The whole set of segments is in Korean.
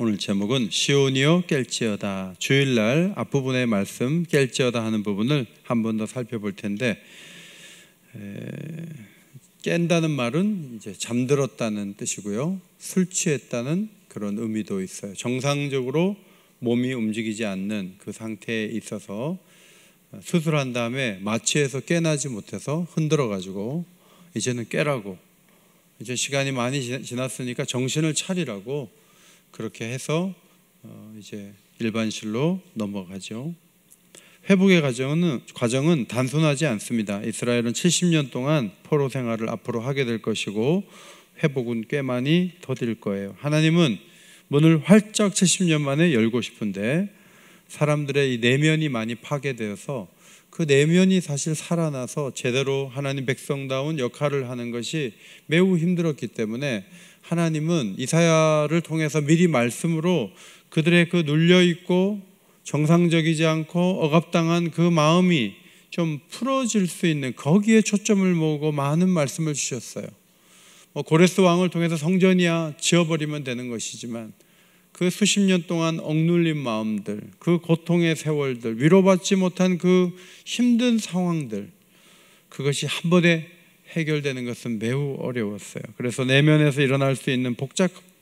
오늘 제목은 시온이여 깰지어다. 주일날 앞부분의 말씀 깰지어다 하는 부분을 한 번 더 살펴볼 텐데, 깬다는 말은 이제 잠들었다는 뜻이고요, 술 취했다는 그런 의미도 있어요. 정상적으로 몸이 움직이지 않는 그 상태에 있어서 수술한 다음에 마취해서 깨나지 못해서 흔들어 가지고 이제는 깨라고, 이제 시간이 많이 지났으니까 정신을 차리라고 그렇게 해서 이제 일반실로 넘어가죠. 회복의 과정은 단순하지 않습니다. 이스라엘은 70년 동안 포로 생활을 앞으로 하게 될 것이고 회복은 꽤 많이 더딜 거예요. 하나님은 문을 활짝 70년 만에 열고 싶은데 사람들의 이 내면이 많이 파괴되어서 그 내면이 사실 살아나서 제대로 하나님 백성다운 역할을 하는 것이 매우 힘들었기 때문에 하나님은 이사야를 통해서 미리 말씀으로 그들의 그 눌려있고 정상적이지 않고 억압당한 그 마음이 좀 풀어질 수 있는 거기에 초점을 모으고 많은 말씀을 주셨어요. 고레스 왕을 통해서 성전이야 지어버리면 되는 것이지만 그 수십 년 동안 억눌린 마음들, 그 고통의 세월들, 위로받지 못한 그 힘든 상황들, 그것이 한 번에 해결되는 것은 매우 어려웠어요. 그래서 내면에서 일어날 수 있는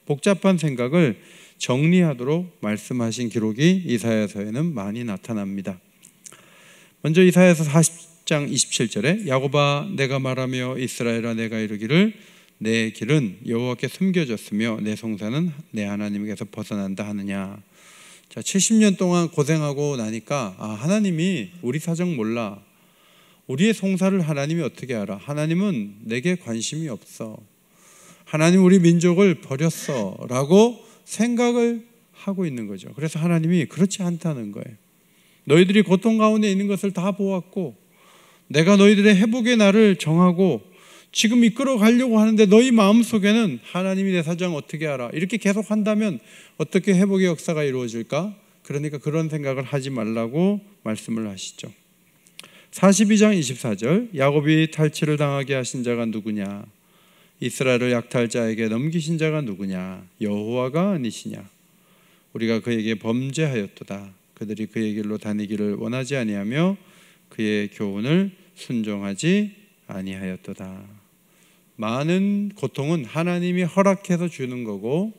복잡한 생각을 정리하도록 말씀하신 기록이 이사야서에는 많이 나타납니다. 먼저 이사야서 40장 27절에 야곱아 내가 말하며 이스라엘아 내가 이르기를 내 길은 여호와께 숨겨졌으며 내 송사는 내 하나님께서 벗어난다 하느냐. 자, 70년 동안 고생하고 나니까 하나님이 우리 사정 몰라, 우리의 송사를 하나님이 어떻게 알아, 하나님은 내게 관심이 없어, 하나님 우리 민족을 버렸어 라고 생각을 하고 있는 거죠. 그래서 하나님이 그렇지 않다는 거예요. 너희들이 고통 가운데 있는 것을 다 보았고 내가 너희들의 회복의 날을 정하고 지금 이끌어 가려고 하는데 너희 마음속에는 하나님이 내 사정 어떻게 알아, 이렇게 계속 한다면 어떻게 회복의 역사가 이루어질까? 그러니까 그런 생각을 하지 말라고 말씀을 하시죠. 42장 24절 야곱이 탈취를 당하게 하신 자가 누구냐, 이스라엘을 약탈자에게 넘기신 자가 누구냐, 여호와가 아니시냐. 우리가 그에게 범죄하였도다. 그들이 그의 길로 다니기를 원하지 아니하며 그의 교훈을 순종하지 아니하였도다. 많은 고통은 하나님이 허락해서 주는 거고,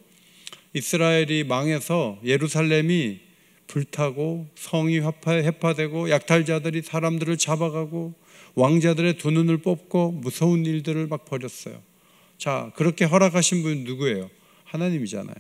이스라엘이 망해서 예루살렘이 불타고 성이 해파되고 약탈자들이 사람들을 잡아가고 왕자들의 두 눈을 뽑고 무서운 일들을 막 벌였어요. 자, 그렇게 허락하신 분은 누구예요? 하나님이잖아요.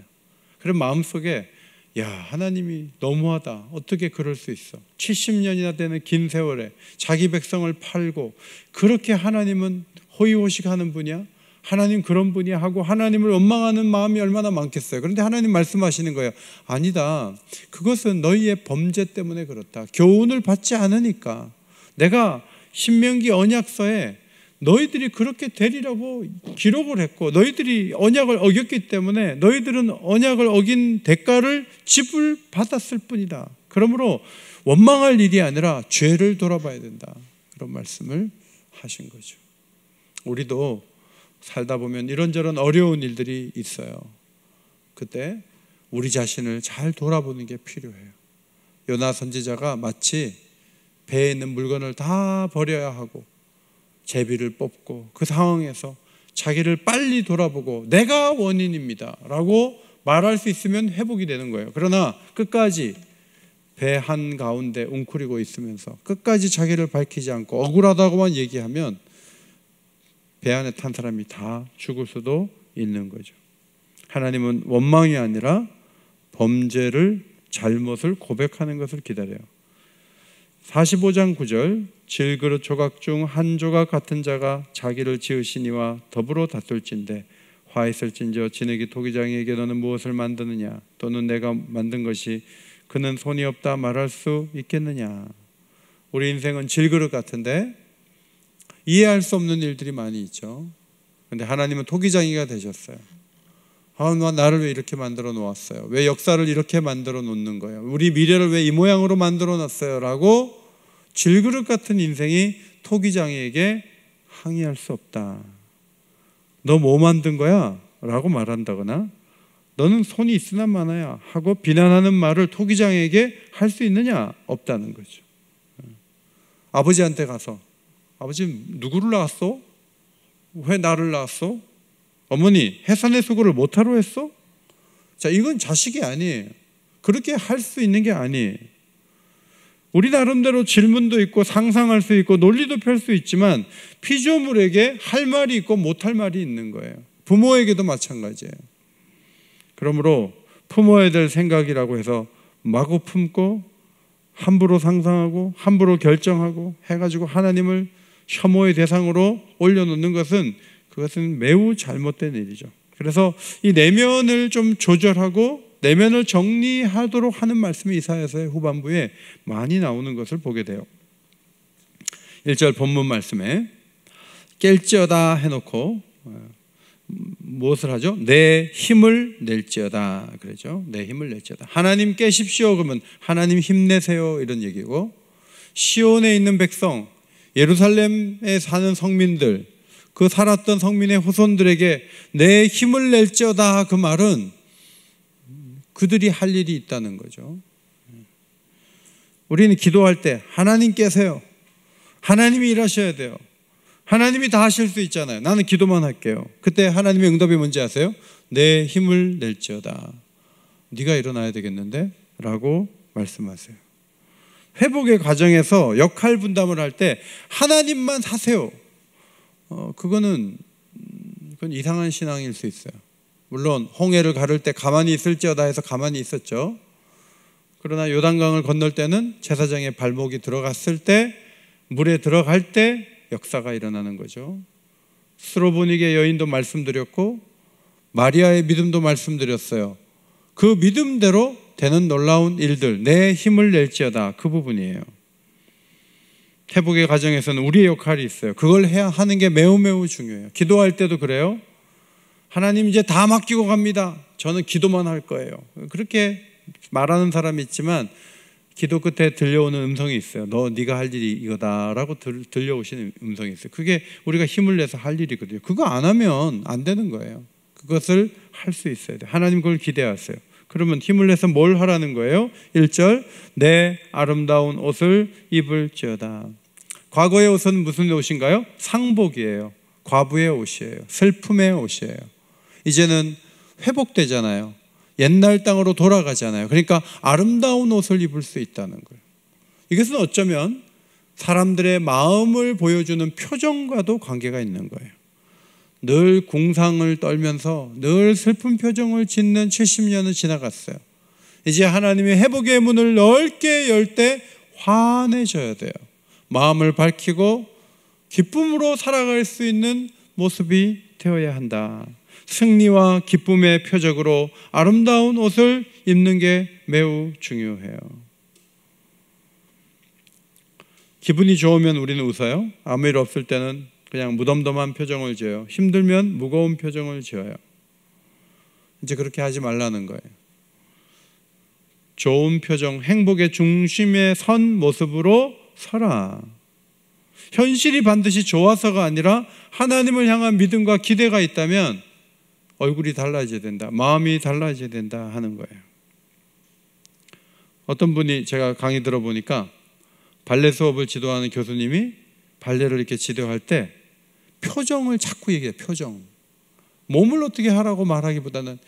그럼 마음속에 하나님이 너무하다, 어떻게 그럴 수 있어, 70년이나 되는 긴 세월에 자기 백성을 팔고 그렇게 하나님은 호의호식하는 분이야? 하나님 그런 분이야? 하고 하나님을 원망하는 마음이 얼마나 많겠어요. 그런데 하나님 말씀하시는 거예요. 아니다, 그것은 너희의 범죄 때문에 그렇다. 교훈을 받지 않으니까. 내가 신명기 언약서에 너희들이 그렇게 되리라고 기록을 했고 너희들이 언약을 어겼기 때문에 너희들은 언약을 어긴 대가를 지불 받았을 뿐이다. 그러므로 원망할 일이 아니라 죄를 돌아봐야 된다. 그런 말씀을 하신 거죠. 우리도 살다 보면 이런저런 어려운 일들이 있어요. 그때 우리 자신을 잘 돌아보는 게 필요해요. 요나 선지자가 마치 배에 있는 물건을 다 버려야 하고 제비를 뽑고 그 상황에서 자기를 빨리 돌아보고 내가 원인입니다 라고 말할 수 있으면 회복이 되는 거예요. 그러나 끝까지 배 한가운데 웅크리고 있으면서 끝까지 자기를 밝히지 않고 억울하다고만 얘기하면 배 안에 탄 사람이 다 죽을 수도 있는 거죠. 하나님은 원망이 아니라 범죄를, 잘못을 고백하는 것을 기다려요. 45장 9절 질그릇 조각 중 한 조각 같은 자가 자기를 지으시니와 더불어 다툴진대 화했을진저 진에게 토기장에게 너는 무엇을 만드느냐, 또는 내가 만든 것이 그는 손이 없다 말할 수 있겠느냐. 우리 인생은 질그릇 같은데 이해할 수 없는 일들이 많이 있죠. 그런데 하나님은 토기장이가 되셨어요. 나를 왜 이렇게 만들어 놓았어요? 왜 역사를 이렇게 만들어 놓는 거예요? 우리 미래를 왜 이 모양으로 만들어 놨어요? 라고 질그릇 같은 인생이 토기장이에게 항의할 수 없다. 너 뭐 만든 거야? 라고 말한다거나 너는 손이 있으나 마나야 하고 비난하는 말을 토기장에게 할 수 있느냐? 없다는 거죠. 아버지한테 가서 아버지 누구를 낳았어? 왜 나를 낳았어? 어머니 해산의 수고를 못하러 했어? 자, 이건 자식이 아니에요. 그렇게 할 수 있는 게 아니에요. 우리 나름대로 질문도 있고 상상할 수 있고 논리도 펼 수 있지만 피조물에게 할 말이 있고 못할 말이 있는 거예요. 부모에게도 마찬가지예요. 그러므로 품어야 될 생각이라고 해서 마구 품고 함부로 상상하고 함부로 결정하고 해가지고 하나님을 혐오의 대상으로 올려놓는 것은 그것은 매우 잘못된 일이죠. 그래서 이 내면을 좀 조절하고 내면을 정리하도록 하는 말씀이 이사야서의 후반부에 많이 나오는 것을 보게 돼요. 1절 본문 말씀에 깰지어다 해놓고 무엇을 하죠? 내 힘을 낼지어다 그러죠. 내 힘을 낼지어다. 하나님 깨십시오 그러면 하나님 힘내세요 이런 얘기고, 시온에 있는 백성, 예루살렘에 사는 성민들, 그 살았던 성민의 후손들에게 내 힘을 낼지어다 그 말은 그들이 할 일이 있다는 거죠. 우리는 기도할 때 하나님 깨세요. 하나님이 일하셔야 돼요. 하나님이 다 하실 수 있잖아요. 나는 기도만 할게요. 그때 하나님의 응답이 뭔지 아세요? 내 힘을 낼지어다. 네가 일어나야 되겠는데? 라고 말씀하세요. 회복의 과정에서 역할 분담을 할 때 하나님만 하세요. 그건 이상한 신앙일 수 있어요. 물론 홍해를 가를 때 가만히 있을지어다 해서 가만히 있었죠. 그러나 요단강을 건널 때는 제사장의 발목이 들어갔을 때, 물에 들어갈 때 역사가 일어나는 거죠. 스로보닉의 여인도 말씀드렸고 마리아의 믿음도 말씀드렸어요. 그 믿음대로 되는 놀라운 일들, 내 힘을 낼지어다, 그 부분이에요. 회복의 과정에서는 우리의 역할이 있어요. 그걸 해야 하는 게 매우 매우 중요해요. 기도할 때도 그래요. 하나님 이제 다 맡기고 갑니다. 저는 기도만 할 거예요. 그렇게 말하는 사람이 있지만 기도 끝에 들려오는 음성이 있어요. 네가 할 일이 이거다라고 들려오시는 음성이 있어요. 그게 우리가 힘을 내서 할 일이거든요. 그거 안 하면 안 되는 거예요. 그것을 할 수 있어야 돼요. 하나님 그걸 기대하세요. 그러면 힘을 내서 뭘 하라는 거예요? 1절 내 아름다운 옷을 입을지어다. 과거의 옷은 무슨 옷인가요? 상복이에요. 과부의 옷이에요. 슬픔의 옷이에요. 이제는 회복되잖아요. 옛날 땅으로 돌아가잖아요. 그러니까 아름다운 옷을 입을 수 있다는 거예요. 이것은 어쩌면 사람들의 마음을 보여주는 표정과도 관계가 있는 거예요. 늘 궁상을 떨면서 늘 슬픈 표정을 짓는 70년은 지나갔어요. 이제 하나님의 회복의 문을 넓게 열 때 환해져야 돼요. 마음을 밝히고 기쁨으로 살아갈 수 있는 모습이 되어야 한다. 승리와 기쁨의 표적으로 아름다운 옷을 입는 게 매우 중요해요. 기분이 좋으면 우리는 웃어요. 아무 일 없을 때는 그냥 무덤덤한 표정을 지어요. 힘들면 무거운 표정을 지어요. 이제 그렇게 하지 말라는 거예요. 좋은 표정, 행복의 중심에 선 모습으로 서라. 현실이 반드시 좋아서가 아니라 하나님을 향한 믿음과 기대가 있다면 얼굴이 달라져야 된다, 마음이 달라져야 된다 하는 거예요. 어떤 분이, 제가 강의 들어보니까 발레 수업을 지도하는 교수님이 발레를 이렇게 지도할 때 표정을 자꾸 얘기해요. 표정. 몸을 어떻게 하라고 말하기보다는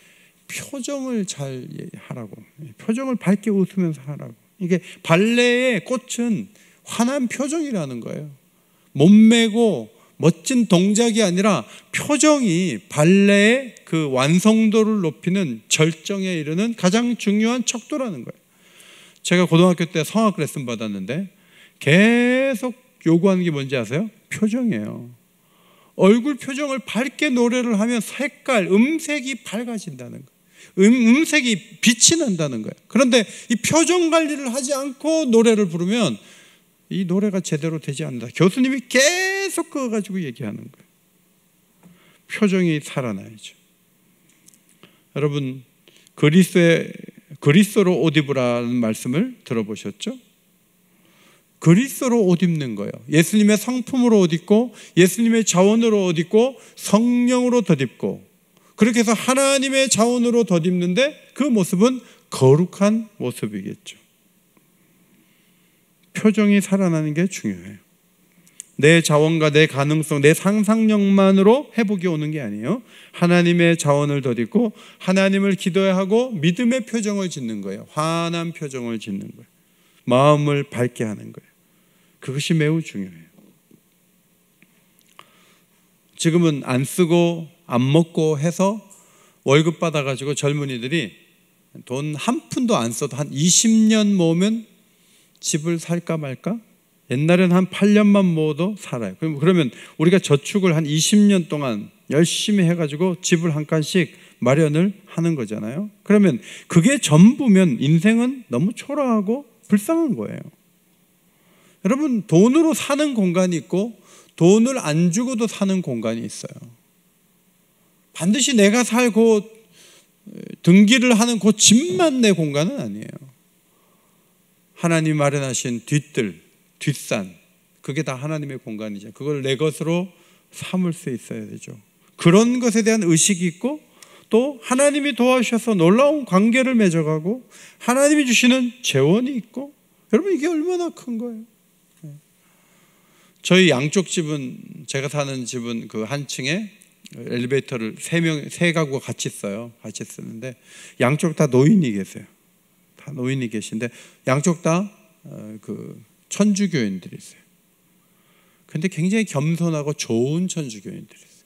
표정을 잘 하라고, 표정을 밝게 웃으면서 하라고. 이게 발레의 꽃은 환한 표정이라는 거예요. 몸매고 멋진 동작이 아니라 표정이 발레의 그 완성도를 높이는 절정에 이르는 가장 중요한 척도라는 거예요. 제가 고등학교 때 성악 레슨 받았는데 계속 요구하는 게 뭔지 아세요? 표정이에요. 얼굴 표정을 밝게 노래를 하면 색깔, 음색이 밝아진다는 거예요. 음색이 빛이 난다는 거예요. 그런데 이 표정 관리를 하지 않고 노래를 부르면 이 노래가 제대로 되지 않는다. 교수님이 계속 그거 가지고 얘기하는 거예요. 표정이 살아나야죠. 여러분, 그리스도로 옷 입으라는 말씀을 들어보셨죠? 그리스도로 옷 입는 거예요. 예수님의 성품으로 옷 입고 예수님의 자원으로 옷 입고 성령으로 덧입고 그렇게 해서 하나님의 자원으로 덧입는데 그 모습은 거룩한 모습이겠죠. 표정이 살아나는 게 중요해요. 내 자원과 내 가능성, 내 상상력만으로 회복이 오는 게 아니에요. 하나님의 자원을 덧입고 하나님을 기도해야 하고 믿음의 표정을 짓는 거예요. 환한 표정을 짓는 거예요. 마음을 밝게 하는 거예요. 그것이 매우 중요해요. 지금은 안 쓰고 안 먹고 해서 월급 받아가지고 젊은이들이 돈 한 푼도 안 써도 한 20년 모으면 집을 살까 말까? 옛날에는 한 8년만 모아도 살아요. 그러면 우리가 저축을 한 20년 동안 열심히 해가지고 집을 한 칸씩 마련을 하는 거잖아요. 그러면 그게 전부면 인생은 너무 초라하고 불쌍한 거예요. 여러분, 돈으로 사는 공간이 있고 돈을 안 주고도 사는 공간이 있어요. 반드시 내가 살고 등기를 하는 그 집만 내 공간은 아니에요. 하나님 마련하신 뒤뜰, 뒷산, 그게 다 하나님의 공간이죠. 그걸 내 것으로 삼을 수 있어야 되죠. 그런 것에 대한 의식이 있고 또 하나님이 도와주셔서 놀라운 관계를 맺어가고 하나님이 주시는 재원이 있고, 여러분 이게 얼마나 큰 거예요. 저희 양쪽 집은, 제가 사는 집은 그 한 층에 엘리베이터를 세 가구가 같이 써요. 같이 쓰는데 양쪽 다 노인이 계세요. 다 노인이 계신데 양쪽 다 그 천주교인들이 있어요. 근데 굉장히 겸손하고 좋은 천주교인들이 있어요.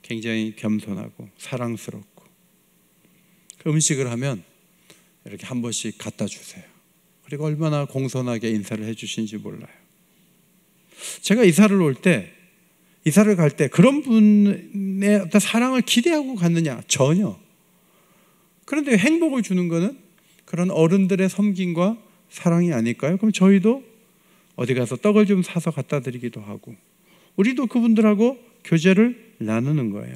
굉장히 겸손하고 사랑스럽고, 그 음식을 하면 이렇게 한 번씩 갖다 주세요. 그리고 얼마나 공손하게 인사를 해주신지 몰라요. 제가 이사를 갈 때 그런 분의 어떤 사랑을 기대하고 갔느냐? 전혀. 그런데 행복을 주는 것은 그런 어른들의 섬김과 사랑이 아닐까요? 그럼 저희도 어디 가서 떡을 좀 사서 갖다 드리기도 하고, 우리도 그분들하고 교제를 나누는 거예요.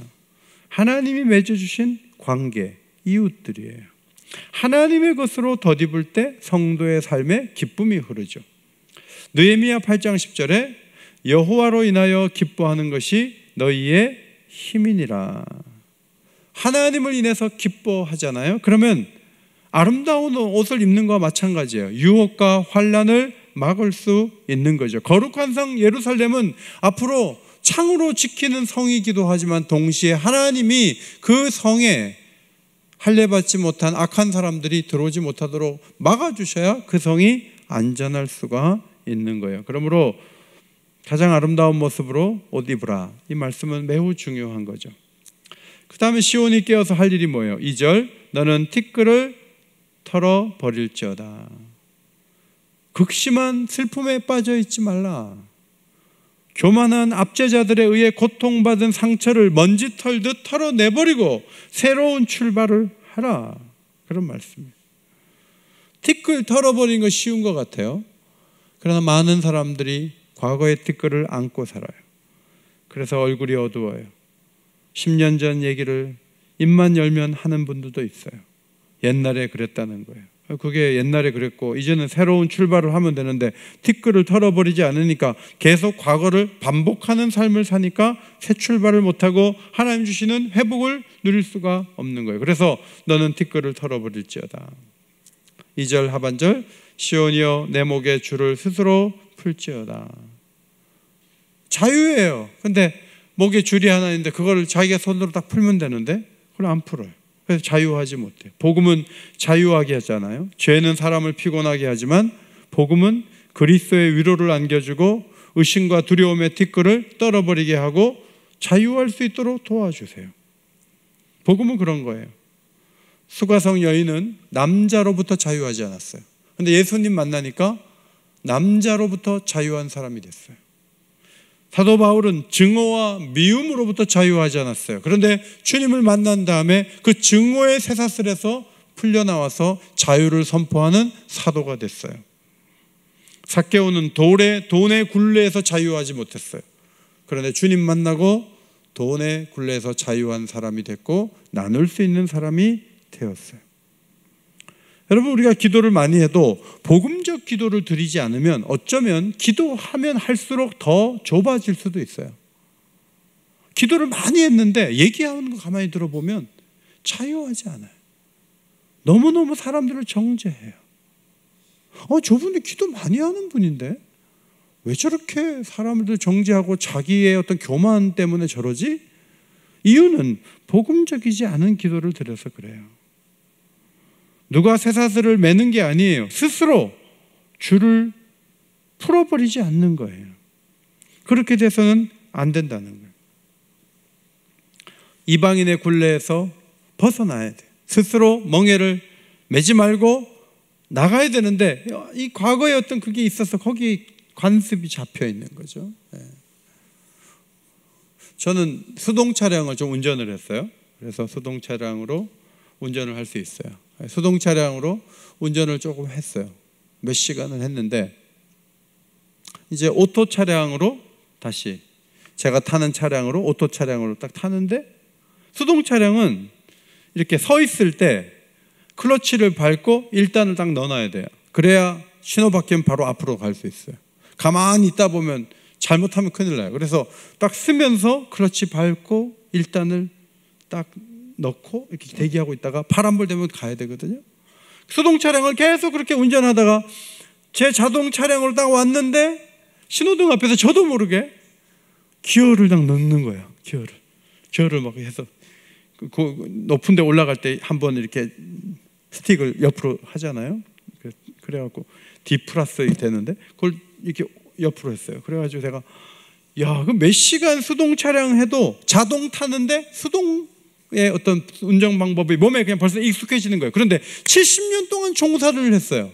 하나님이 맺어주신 관계, 이웃들이에요. 하나님의 것으로 덧입을 때 성도의 삶에 기쁨이 흐르죠. 느헤미야 8장 10절에 여호와로 인하여 기뻐하는 것이 너희의 힘이니라. 하나님을 인해서 기뻐하잖아요. 그러면 아름다운 옷을 입는 것과 마찬가지예요. 유혹과 환난을 막을 수 있는 거죠. 거룩한 성 예루살렘은 앞으로 창으로 지키는 성이기도 하지만 동시에 하나님이 그 성에 할례받지 못한 악한 사람들이 들어오지 못하도록 막아주셔야 그 성이 안전할 수가 있는 거예요. 그러므로 가장 아름다운 모습으로 옷 입으라, 이 말씀은 매우 중요한 거죠. 그 다음에 시온이 깨어서 할 일이 뭐예요? 2절, 너는 티끌을 털어버릴지어다. 극심한 슬픔에 빠져 있지 말라. 교만한 압제자들에 의해 고통받은 상처를 먼지 털듯 털어내버리고 새로운 출발을 하라. 그런 말씀이에요. 티끌 털어버리는 거 쉬운 것 같아요. 그러나 많은 사람들이 과거의 티끌을 안고 살아요. 그래서 얼굴이 어두워요. 10년 전 얘기를 입만 열면 하는 분들도 있어요. 옛날에 그랬다는 거예요. 그게 옛날에 그랬고 이제는 새로운 출발을 하면 되는데 티끌을 털어버리지 않으니까 계속 과거를 반복하는 삶을 사니까 새 출발을 못하고 하나님 주시는 회복을 누릴 수가 없는 거예요. 그래서 너는 티끌을 털어버릴지어다. 2절 하반절, 시온이여 내 목에 줄을 스스로 풀지어다. 자유예요. 근데 목에 줄이 하나 있는데 그걸 자기가 손으로 딱 풀면 되는데 그걸 안 풀어요. 그래서 자유하지 못해요. 복음은 자유하게 하잖아요. 죄는 사람을 피곤하게 하지만 복음은 그리스도의 위로를 안겨주고 의심과 두려움의 티끌을 떨어버리게 하고 자유할 수 있도록 도와주세요. 복음은 그런 거예요. 수가성 여인은 남자로부터 자유하지 않았어요. 근데 예수님 만나니까 남자로부터 자유한 사람이 됐어요. 사도 바울은 증오와 미움으로부터 자유하지 않았어요. 그런데 주님을 만난 다음에 그 증오의 쇠사슬에서 풀려나와서 자유를 선포하는 사도가 됐어요. 삭개오는 돈의 굴레에서 자유하지 못했어요. 그런데 주님 만나고 돈의 굴레에서 자유한 사람이 됐고 나눌 수 있는 사람이 되었어요. 여러분, 우리가 기도를 많이 해도 복음적 기도를 드리지 않으면 어쩌면 기도하면 할수록 더 좁아질 수도 있어요. 기도를 많이 했는데 얘기하는 거 가만히 들어보면 자유하지 않아요. 너무너무 사람들을 정죄해요. 저분이 기도 많이 하는 분인데 왜 저렇게 사람들 정죄하고 자기의 어떤 교만 때문에 저러지? 이유는 복음적이지 않은 기도를 드려서 그래요. 누가 쇠사슬을 매는 게 아니에요. 스스로 줄을 풀어버리지 않는 거예요. 그렇게 돼서는 안 된다는 거예요. 이방인의 굴레에서 벗어나야 돼요. 스스로 멍에를 매지 말고 나가야 되는데 이 과거에 어떤 그게 있어서 거기 관습이 잡혀 있는 거죠. 저는 수동 차량을 좀 운전을 했어요. 그래서 수동 차량으로 운전을 할 수 있어요. 수동 차량으로 운전을 조금 했어요. 몇 시간을 했는데 이제 오토 차량으로 다시 제가 타는 차량으로 오토 차량으로 딱 타는데 수동 차량은 이렇게 서 있을 때 클러치를 밟고 1단을 딱 넣어놔야 돼요. 그래야 신호 바뀌면 바로 앞으로 갈 수 있어요. 가만히 있다 보면 잘못하면 큰일 나요. 그래서 딱 쓰면서 클러치 밟고 1단을 딱 넣고 이렇게 대기하고 있다가 파란불 되면 가야 되거든요. 수동 차량을 계속 그렇게 운전하다가 제 자동 차량으로 딱 왔는데 신호등 앞에서 저도 모르게 기어를 딱 넣는 거예요. 기어를 막 해서 높은 데 올라갈 때 한번 이렇게 스틱을 옆으로 하잖아요. 그래갖고 D 플러스 되는데 그걸 이렇게 옆으로 했어요. 그래가지고 제가 그 몇 시간 수동 차량 해도 자동 타는데 수동의 어떤 운전 방법이 몸에 그냥 벌써 익숙해지는 거예요. 그런데 70년 동안 종사를 했어요.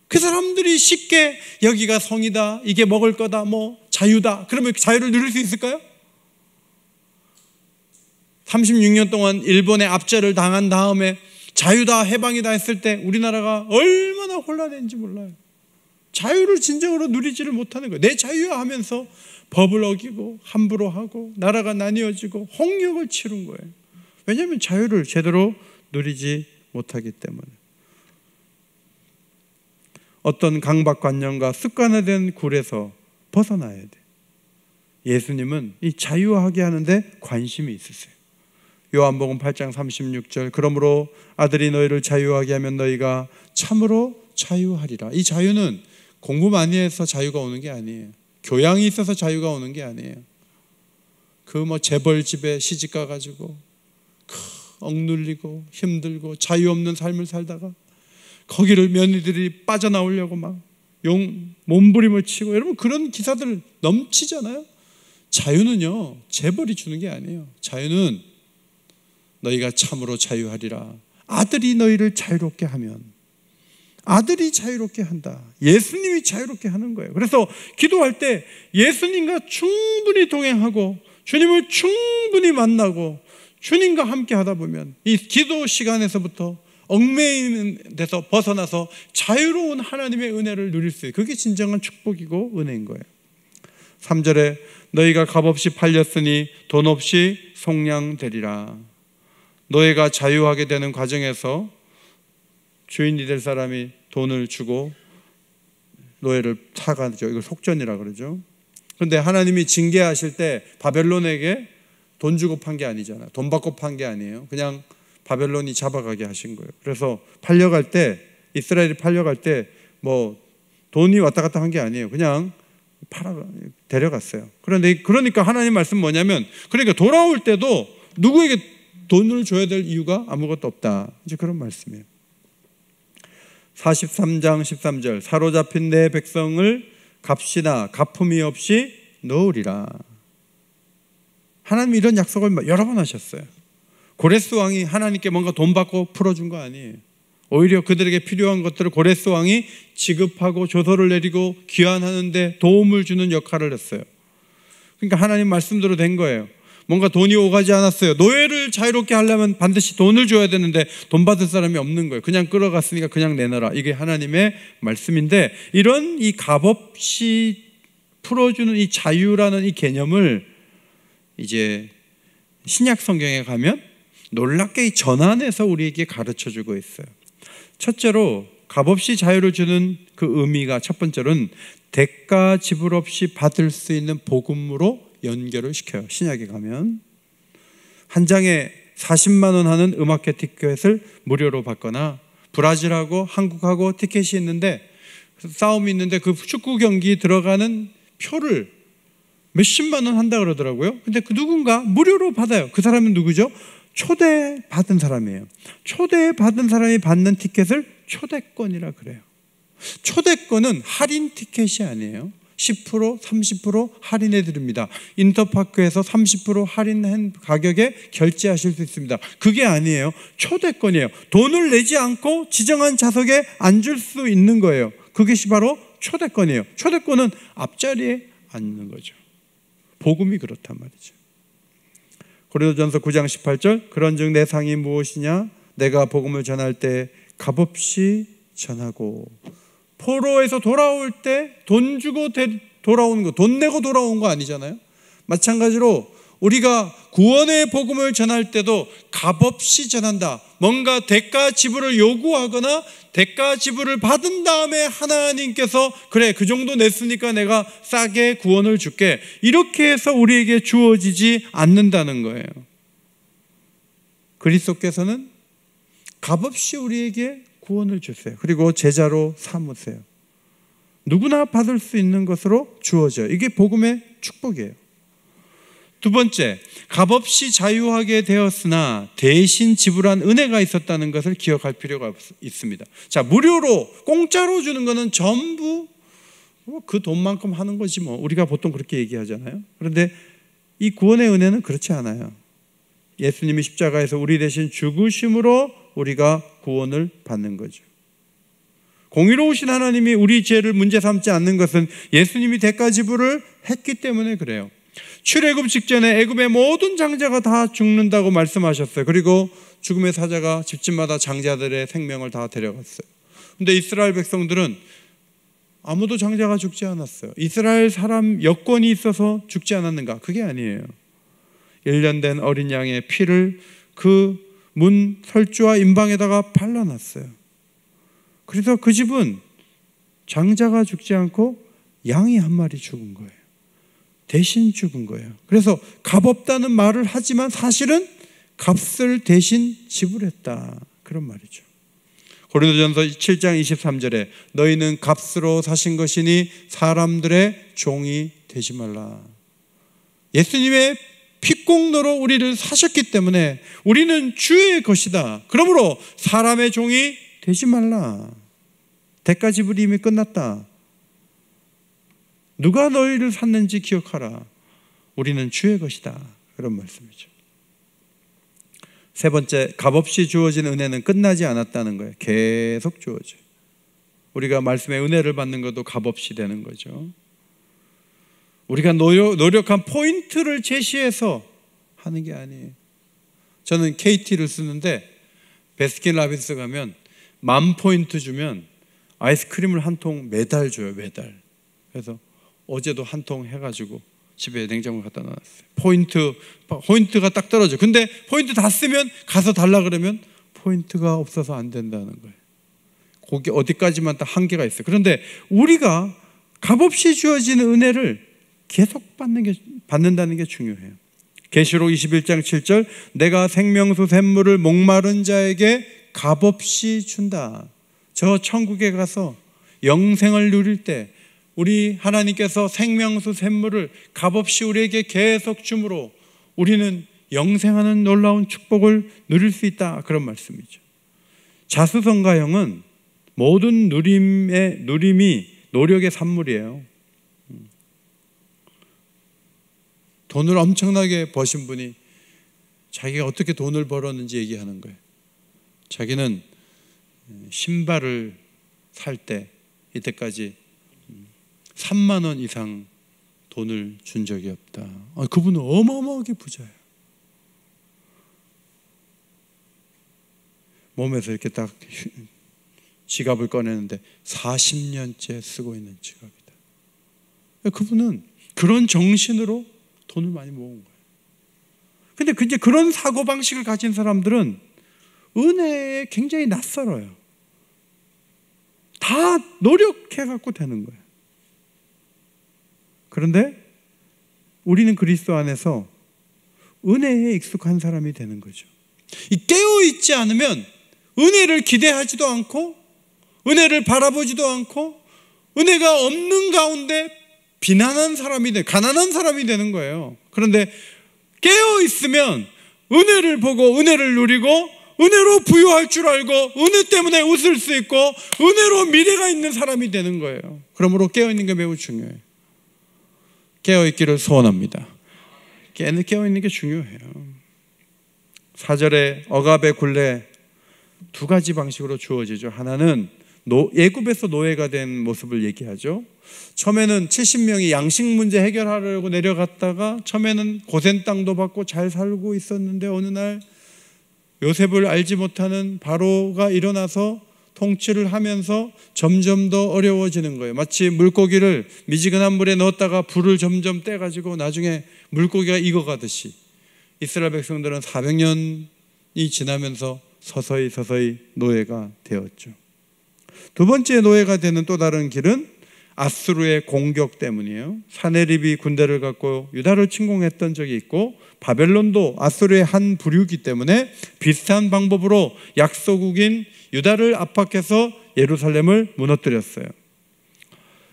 그 사람들이 쉽게 여기가 성이다, 이게 먹을 거다, 뭐 자유다, 그러면 자유를 누릴 수 있을까요? 36년 동안 일본의 압제를 당한 다음에 자유다, 해방이다 했을 때 우리나라가 얼마나 혼란했는지 몰라요. 자유를 진정으로 누리지를 못하는 거예요. 내 자유야 하면서 법을 어기고 함부로 하고 나라가 나뉘어지고 홍역을 치른 거예요. 왜냐하면 자유를 제대로 누리지 못하기 때문에. 어떤 강박관념과 습관화된 굴에서 벗어나야 돼. 예수님은 이 자유하게 하는데 관심이 있으세요. 요한복음 8장 36절 그러므로 아들이 너희를 자유하게 하면 너희가 참으로 자유하리라. 이 자유는 공부 많이 해서 자유가 오는 게 아니에요. 교양이 있어서 자유가 오는 게 아니에요. 그 재벌집에 시집가 가지고 억눌리고 힘들고 자유 없는 삶을 살다가 거기를 며느리들이 빠져나오려고 막 몸부림을 치고, 여러분 그런 기사들 넘치잖아요. 자유는요 재벌이 주는 게 아니에요. 자유는 너희가 참으로 자유하리라. 아들이 너희를 자유롭게 하면, 아들이 자유롭게 한다. 예수님이 자유롭게 하는 거예요. 그래서 기도할 때 예수님과 충분히 동행하고 주님을 충분히 만나고 주님과 함께 하다 보면 이 기도 시간에서부터 얽매이는 데서 벗어나서 자유로운 하나님의 은혜를 누릴 수 있어요. 그게 진정한 축복이고 은혜인 거예요. 3절에 너희가 값없이 팔렸으니 돈 없이 속량되리라. 노예가 자유하게 되는 과정에서 주인이 될 사람이 돈을 주고 노예를 사가죠. 이걸 속전이라 그러죠. 그런데 하나님이 징계하실 때 바벨론에게 돈 주고 판 게 아니잖아요. 돈 받고 판 게 아니에요. 그냥 바벨론이 잡아가게 하신 거예요. 그래서 팔려갈 때, 이스라엘이 팔려갈 때 뭐 돈이 왔다 갔다 한 게 아니에요. 그냥 데려갔어요. 그러니까 하나님 말씀 뭐냐면, 그러니까 돌아올 때도 누구에게 돈을 줘야 될 이유가 아무것도 없다. 이제 그런 말씀이에요. 43장 13절 사로잡힌 내 백성을 값이나 갚음이 없이 넣으리라. 하나님이 이런 약속을 여러 번 하셨어요. 고레스 왕이 하나님께 뭔가 돈 받고 풀어준 거 아니에요. 오히려 그들에게 필요한 것들을 고레스 왕이 지급하고 조서를 내리고 귀환하는 데 도움을 주는 역할을 했어요. 그러니까 하나님 말씀대로 된 거예요. 뭔가 돈이 오가지 않았어요. 노예를 자유롭게 하려면 반드시 돈을 줘야 되는데 돈 받을 사람이 없는 거예요. 그냥 끌어갔으니까 그냥 내놔라. 이게 하나님의 말씀인데, 이런 이 값없이 풀어주는 이 자유라는 이 개념을 이제 신약 성경에 가면 놀랍게 이 전환해서 우리에게 가르쳐주고 있어요. 첫째로 값없이 자유를 주는 그 의미가, 첫 번째로는 대가 지불 없이 받을 수 있는 복음으로 연결을 시켜요. 신약에 가면 한 장에 40만 원 하는 음악회 티켓을 무료로 받거나, 브라질하고 한국하고 티켓이 있는데 싸움이 있는데 그 축구 경기 들어가는 표를 몇십만 원 한다 그러더라고요. 근데 그 누군가 무료로 받아요. 그 사람은 누구죠? 초대받은 사람이에요. 초대받은 사람이 받는 티켓을 초대권이라 그래요. 초대권은 할인 티켓이 아니에요. 10%, 30% 할인해 드립니다. 인터파크에서 30% 할인한 가격에 결제하실 수 있습니다. 그게 아니에요. 초대권이에요. 돈을 내지 않고 지정한 좌석에 앉을 수 있는 거예요. 그것이 바로 초대권이에요. 초대권은 앞자리에 앉는 거죠. 복음이 그렇단 말이죠. 고린도전서 9장 18절, 그런즉 내 상이 무엇이냐? 내가 복음을 전할 때 값없이 전하고. 포로에서 돌아올 때 돈 주고 돌아오는 거, 돈 내고 돌아온 거 아니잖아요. 마찬가지로 우리가 구원의 복음을 전할 때도 값없이 전한다. 뭔가 대가 지불을 요구하거나 대가 지불을 받은 다음에 하나님께서 그래 그 정도 냈으니까 내가 싸게 구원을 줄게, 이렇게 해서 우리에게 주어지지 않는다는 거예요. 그리스도께서는 값없이 우리에게 구원을 주세요. 그리고 제자로 삼으세요. 누구나 받을 수 있는 것으로 주어져요. 이게 복음의 축복이에요. 두 번째, 값없이 자유하게 되었으나 대신 지불한 은혜가 있었다는 것을 기억할 필요가 있습니다. 자, 무료로 공짜로 주는 것은 전부 그 돈만큼 하는 거지 뭐, 우리가 보통 그렇게 얘기하잖아요. 그런데 이 구원의 은혜는 그렇지 않아요. 예수님이 십자가에서 우리 대신 죽으심으로 우리가 구원을 받는 거죠. 공의로우신 하나님이 우리 죄를 문제 삼지 않는 것은 예수님이 대가 지불을 했기 때문에 그래요. 출애굽 직전에 애굽의 모든 장자가 다 죽는다고 말씀하셨어요. 그리고 죽음의 사자가 집집마다 장자들의 생명을 다 데려갔어요. 근데 이스라엘 백성들은 아무도 장자가 죽지 않았어요. 이스라엘 사람 여건이 있어서 죽지 않았는가? 그게 아니에요. 1년 된 어린 양의 피를 그 문 설주와 임방에다가 발라놨어요. 그래서 그 집은 장자가 죽지 않고 양이 한 마리 죽은 거예요. 대신 죽은 거예요. 그래서 값없다는 말을 하지만 사실은 값을 대신 지불했다, 그런 말이죠. 고린도전서 7장 23절에 너희는 값으로 사신 것이니 사람들의 종이 되지 말라. 예수님의 피공로로 우리를 사셨기 때문에 우리는 주의 것이다. 그러므로 사람의 종이 되지 말라. 대가 지불이 이미 끝났다. 누가 너희를 샀는지 기억하라. 우리는 주의 것이다. 그런 말씀이죠. 세 번째, 값없이 주어진 은혜는 끝나지 않았다는 거예요. 계속 주어져요. 우리가 말씀의 은혜를 받는 것도 값없이 되는 거죠. 우리가 노력한 포인트를 제시해서 하는 게 아니에요. 저는 KT를 쓰는데 베스킨라빈스 가면 10,000포인트 주면 아이스크림을 한 통 매달 줘요. 매달. 그래서 어제도 한 통 해가지고 집에 냉장고에 갖다 놨어요. 포인트가 딱 떨어져. 근데 포인트 다 쓰면 가서 달라 그러면 포인트가 없어서 안 된다는 거예요. 거기 어디까지만 딱 한계가 있어요. 그런데 우리가 값없이 주어지는 은혜를 계속 받는다는 게 중요해요. 계시록 21장 7절, 내가 생명수 샘물을 목마른 자에게 값없이 준다. 저 천국에 가서 영생을 누릴 때 우리 하나님께서 생명수 샘물을 값없이 우리에게 계속 주므로 우리는 영생하는 놀라운 축복을 누릴 수 있다, 그런 말씀이죠. 자수성가형은 모든 누림이 노력의 산물이에요. 돈을 엄청나게 버신 분이 자기가 어떻게 돈을 벌었는지 얘기하는 거예요. 자기는 신발을 살 때 이때까지 3만 원 이상 돈을 준 적이 없다. 그분은 어마어마하게 부자예요. 몸에서 이렇게 딱 지갑을 꺼내는데 40년째 쓰고 있는 지갑이다. 그분은 그런 정신으로 돈을 많이 모은 거예요. 근데 이제 그런 사고방식을 가진 사람들은 은혜에 굉장히 낯설어요. 다 노력해갖고 되는 거예요. 그런데 우리는 그리스도 안에서 은혜에 익숙한 사람이 되는 거죠. 이 깨어있지 않으면 은혜를 기대하지도 않고 은혜를 바라보지도 않고 은혜가 없는 가운데 비난한 사람이 가난한 사람이 되는 거예요. 그런데 깨어있으면 은혜를 보고 은혜를 누리고 은혜로 부유할 줄 알고 은혜 때문에 웃을 수 있고 은혜로 미래가 있는 사람이 되는 거예요. 그러므로 깨어있는 게 매우 중요해요. 깨어있기를 소원합니다. 깨어있는 게 중요해요. 4절에 억압의 굴레 두 가지 방식으로 주어지죠. 하나는 애굽에서 노예가 된 모습을 얘기하죠. 처음에는 70명이 양식 문제 해결하려고 내려갔다가 처음에는 고센 땅도 받고 잘 살고 있었는데 어느 날 요셉을 알지 못하는 바로가 일어나서 통치를 하면서 점점 더 어려워지는 거예요. 마치 물고기를 미지근한 물에 넣었다가 불을 점점 떼가지고 나중에 물고기가 익어가듯이 이스라엘 백성들은 400년이 지나면서 서서히 노예가 되었죠. 두 번째 노예가 되는 또 다른 길은 아수르의 공격 때문이에요. 사네립이 군대를 갖고 유다를 침공했던 적이 있고 바벨론도 아수르의 한 부류이기 때문에 비슷한 방법으로 약소국인 유다를 압박해서 예루살렘을 무너뜨렸어요.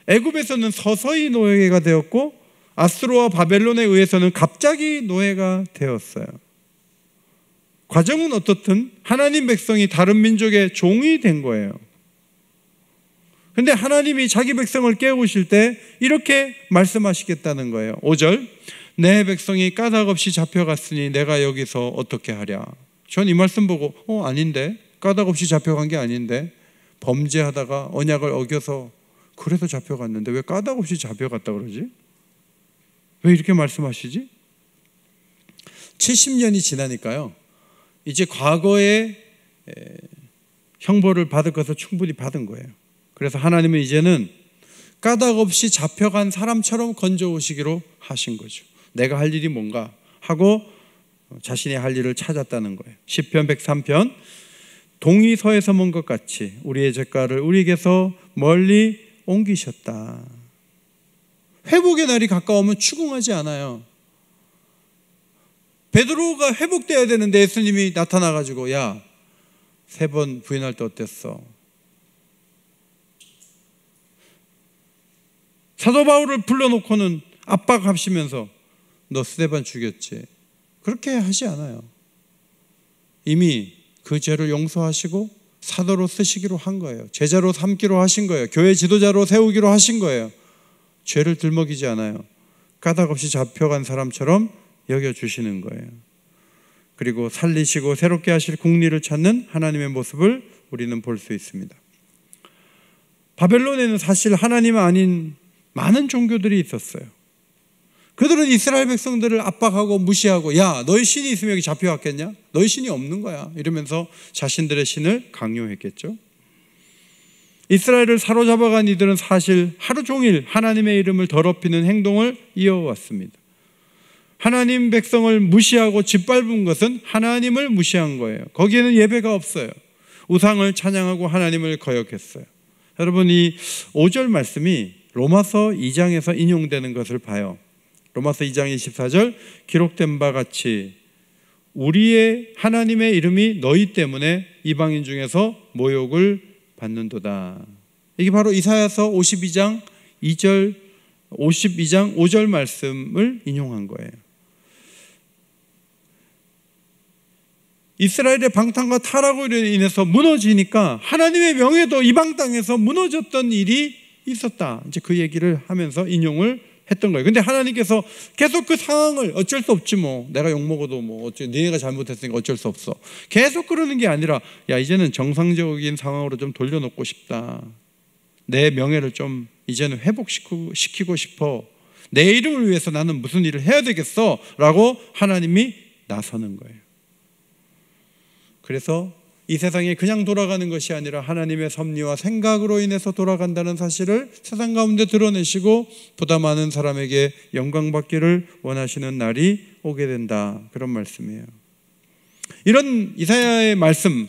애굽에서는 서서히 노예가 되었고 아수르와 바벨론에 의해서는 갑자기 노예가 되었어요. 과정은 어떻든 하나님 백성이 다른 민족의 종이 된 거예요. 그런데 하나님이 자기 백성을 깨우실 때 이렇게 말씀하시겠다는 거예요. 5절, 내 백성이 까닭없이 잡혀갔으니 내가 여기서 어떻게 하랴. 전 이 말씀 보고 아닌데, 까닭없이 잡혀간 게 아닌데, 범죄하다가 언약을 어겨서 그래서 잡혀갔는데 왜 까닭없이 잡혀갔다 그러지? 왜 이렇게 말씀하시지? 70년이 지나니까요, 이제 과거에 형벌을 받을 것을 충분히 받은 거예요. 그래서 하나님은 이제는 까닭없이 잡혀간 사람처럼 건져오시기로 하신 거죠. 내가 할 일이 뭔가 하고 자신이 할 일을 찾았다는 거예요. 시편 103편, 동이 서에서 먼 것 같이 우리의 죄가를 우리에게서 멀리 옮기셨다. 회복의 날이 가까우면 추궁하지 않아요. 베드로가 회복돼야 되는데 예수님이 나타나가지고 야, 3번 부인할 때 어땠어? 사도 바울을 불러놓고는 압박하시면서 너 스데반 죽였지. 그렇게 하지 않아요. 이미 그 죄를 용서하시고 사도로 쓰시기로 한 거예요. 제자로 삼기로 하신 거예요. 교회 지도자로 세우기로 하신 거예요. 죄를 들먹이지 않아요. 까닭없이 잡혀간 사람처럼 여겨주시는 거예요. 그리고 살리시고 새롭게 하실 국리를 찾는 하나님의 모습을 우리는 볼 수 있습니다. 바벨론에는 사실 하나님 아닌 많은 종교들이 있었어요. 그들은 이스라엘 백성들을 압박하고 무시하고 야, 너희 신이 있으면 여기 잡혀왔겠냐? 너희 신이 없는 거야. 이러면서 자신들의 신을 강요했겠죠. 이스라엘을 사로잡아간 이들은 사실 하루 종일 하나님의 이름을 더럽히는 행동을 이어왔습니다. 하나님 백성을 무시하고 짓밟은 것은 하나님을 무시한 거예요. 거기에는 예배가 없어요. 우상을 찬양하고 하나님을 거역했어요. 여러분, 이 5절 말씀이 로마서 2장에서 인용되는 것을 봐요. 로마서 2장 24절, 기록된 바 같이 우리의 하나님의 이름이 너희 때문에 이방인 중에서 모욕을 받는도다. 이게 바로 이사야서 52장 5절 말씀을 인용한 거예요. 이스라엘의 방탕과 타락으로 인해서 무너지니까 하나님의 명예도 이방 땅에서 무너졌던 일이 있었다. 이제 그 얘기를 하면서 인용을 했던 거예요. 근데 하나님께서 계속 그 상황을 어쩔 수 없지 뭐, 내가 욕먹어도 뭐 니네가 잘못했으니까 어쩔 수 없어, 계속 그러는 게 아니라 야, 이제는 정상적인 상황으로 좀 돌려놓고 싶다. 내 명예를 좀 이제는 회복시키고 싶어. 내 이름을 위해서 나는 무슨 일을 해야 되겠어 라고 하나님이 나서는 거예요. 그래서 이 세상에 그냥 돌아가는 것이 아니라 하나님의 섭리와 생각으로 인해서 돌아간다는 사실을 세상 가운데 드러내시고 보다 많은 사람에게 영광받기를 원하시는 날이 오게 된다. 그런 말씀이에요. 이런 이사야의 말씀,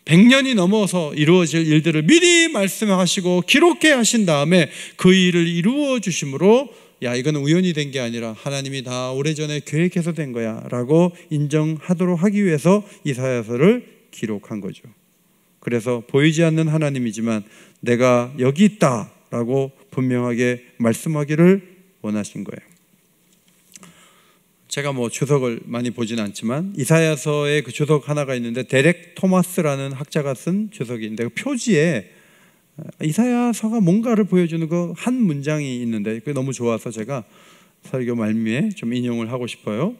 100년이 넘어서 이루어질 일들을 미리 말씀하시고 기록해 하신 다음에 그 일을 이루어 주심으로 야, 이건 우연히 된 게 아니라 하나님이 다 오래전에 계획해서 된 거야 라고 인정하도록 하기 위해서 이사야서를 기록한 거죠. 그래서 보이지 않는 하나님이지만 내가 여기 있다 라고 분명하게 말씀하기를 원하신 거예요. 제가 주석을 많이 보진 않지만 이사야서에 그 주석 하나가 있는데 데렉 토마스라는 학자가 쓴 주석인데 그 표지에 이사야서가 뭔가를 보여주는 그 한 문장이 있는데 그게 너무 좋아서 제가 설교 말미에 좀 인용을 하고 싶어요.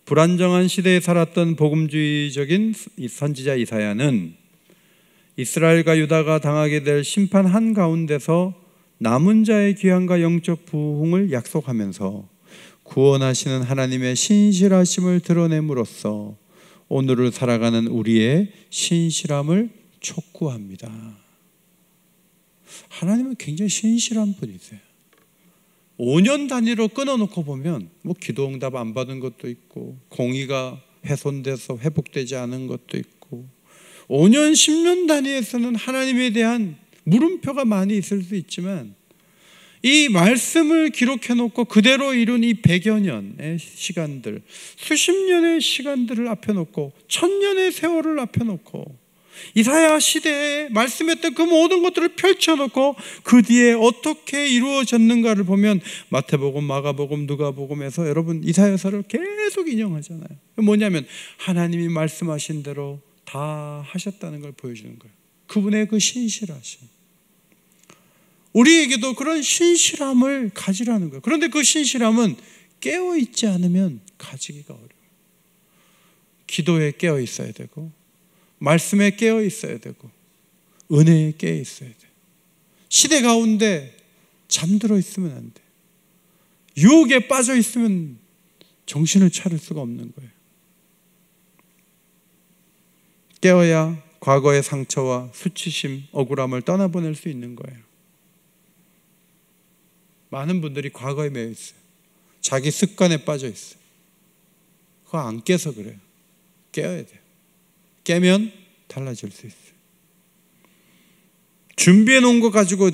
불안정한 시대에 살았던 복음주의적인 선지자 이사야는 이스라엘과 유다가 당하게 될 심판 한가운데서 남은 자의 귀환과 영적 부흥을 약속하면서 구원하시는 하나님의 신실하심을 드러냄으로써 오늘을 살아가는 우리의 신실함을 촉구합니다. 하나님은 굉장히 신실한 분이세요. 5년 단위로 끊어놓고 보면 기도 응답 안 받은 것도 있고 공의가 훼손돼서 회복되지 않은 것도 있고 5년, 10년 단위에서는 하나님에 대한 물음표가 많이 있을 수 있지만 이 말씀을 기록해놓고 그대로 이룬 이 100여 년의 시간들, 수십 년의 시간들을 앞에 놓고 1000년의 세월을 앞에 놓고 이사야 시대에 말씀했던 그 모든 것들을 펼쳐놓고 그 뒤에 어떻게 이루어졌는가를 보면 마태복음, 마가복음, 누가복음에서 여러분 이사야서를 계속 인용하잖아요. 뭐냐면 하나님이 말씀하신 대로 다 하셨다는 걸 보여주는 거예요. 그분의 그 신실하심. 우리에게도 그런 신실함을 가지라는 거예요. 그런데 그 신실함은 깨어있지 않으면 가지기가 어려워요. 기도에 깨어 있어야 되고 말씀에 깨어 있어야 되고 은혜에 깨어 있어야 돼요. 시대 가운데 잠들어 있으면 안 돼요. 유혹에 빠져 있으면 정신을 차릴 수가 없는 거예요. 깨어야 과거의 상처와 수치심, 억울함을 떠나보낼 수 있는 거예요. 많은 분들이 과거에 매여 있어요. 자기 습관에 빠져 있어요. 그거 안 깨서 그래요. 깨어야 돼요. 깨면 달라질 수 있어요. 준비해 놓은 거 가지고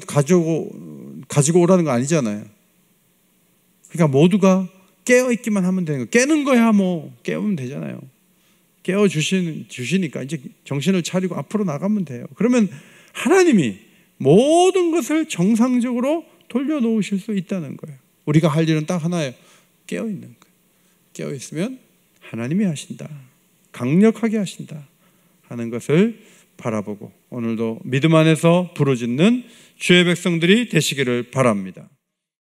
오라는 거 아니잖아요. 그러니까 모두가 깨어 있기만 하면 되는 거예요. 깨는 거야 깨우면 되잖아요. 깨워 주시니까 이제 정신을 차리고 앞으로 나가면 돼요. 그러면 하나님이 모든 것을 정상적으로 돌려놓으실 수 있다는 거예요. 우리가 할 일은 딱 하나예요. 깨어 있는 거예요. 깨어 있으면 하나님이 하신다. 강력하게 하신다 하는 것을 바라보고 오늘도 믿음 안에서 부르짖는 주의 백성들이 되시기를 바랍니다.